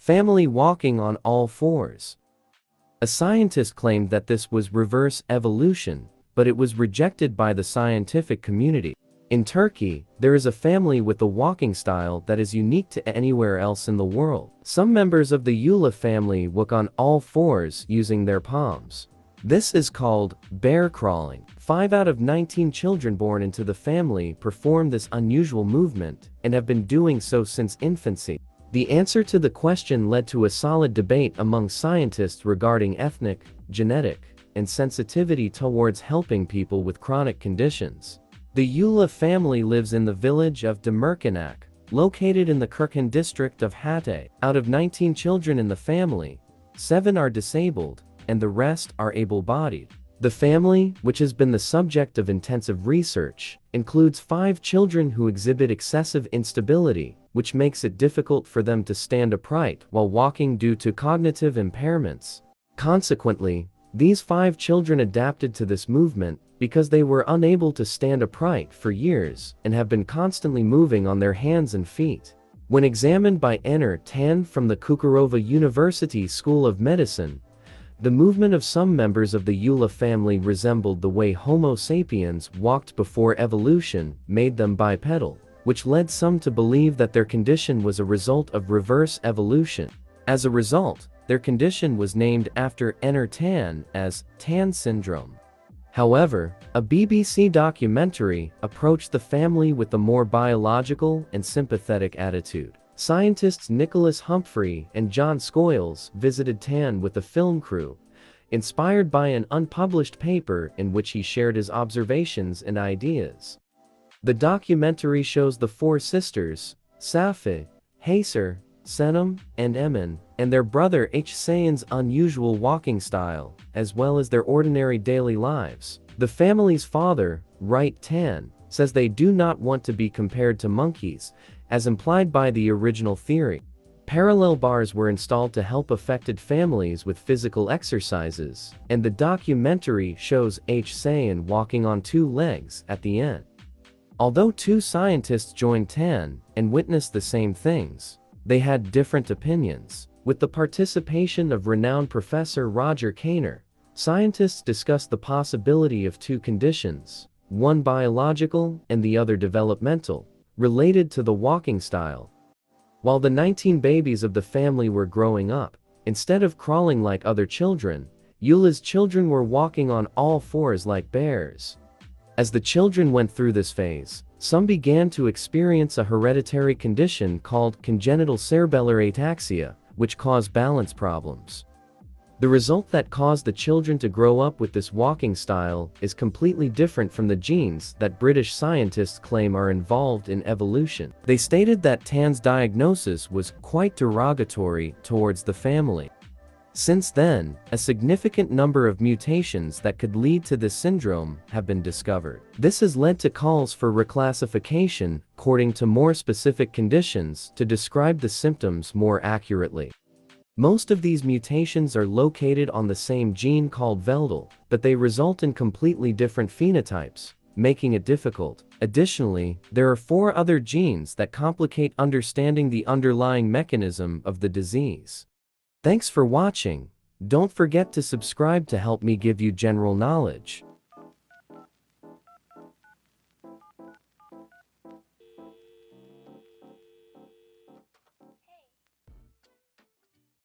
family walking on all fours. A scientist claimed that this was reverse evolution, but it was rejected by the scientific community. In Turkey, there is a family with a walking style that is unique to anywhere else in the world. Some members of the Ulaş family walk on all fours using their palms. This is called bear crawling. 5 out of 19 children born into the family perform this unusual movement and have been doing so since infancy. The answer to the question led to a solid debate among scientists regarding ethnic, genetic, and sensitivity towards helping people with chronic conditions. The Ulaş family lives in the village of Demirkanak, located in the Kirkhan district of Hatay. Out of 19 children in the family, 7 are disabled, and the rest are able-bodied. The family, which has been the subject of intensive research, includes 5 children who exhibit excessive instability, which makes it difficult for them to stand upright while walking due to cognitive impairments. Consequently, these 5 children adapted to this movement because they were unable to stand upright for years and have been constantly moving on their hands and feet. When examined by Enner Tan from the Çukurova University School of Medicine, the movement of some members of the Ulaş family resembled the way Homo sapiens walked before evolution made them bipedal, which led some to believe that their condition was a result of reverse evolution. As a result, their condition was named after Enner Tan as Tan syndrome. However, a BBC documentary approached the family with a more biological and sympathetic attitude. Scientists Nicholas Humphrey and John Scoyles visited Tan with a film crew, inspired by an unpublished paper in which he shared his observations and ideas. The documentary shows the 4 sisters, Safi, Hacer, Senem, and Emin, and their brother Hüseyin's unusual walking style, as well as their ordinary daily lives. The family's father, Wright Tan, says they do not want to be compared to monkeys, as implied by the original theory. Parallel bars were installed to help affected families with physical exercises, and the documentary shows Hüseyin walking on 2 legs at the end. Although 2 scientists joined Tan and witnessed the same things, they had different opinions. With the participation of renowned Professor Roger Kainer, scientists discussed the possibility of 2 conditions, one biological and the other developmental, related to the walking style. While the 19 babies of the family were growing up, instead of crawling like other children, Ulaş's children were walking on all fours like bears. As the children went through this phase, some began to experience a hereditary condition called congenital cerebellar ataxia, which caused balance problems. The result that caused the children to grow up with this walking style is completely different from the genes that British scientists claim are involved in evolution. They stated that Tan's diagnosis was quite derogatory towards the family. Since then, a significant number of mutations that could lead to this syndrome have been discovered. This has led to calls for reclassification according to more specific conditions to describe the symptoms more accurately. Most of these mutations are located on the same gene called VELDL, but they result in completely different phenotypes, making it difficult. Additionally, there are 4 other genes that complicate understanding the underlying mechanism of the disease. Thanks for watching. Don't forget to subscribe to help me give you general knowledge.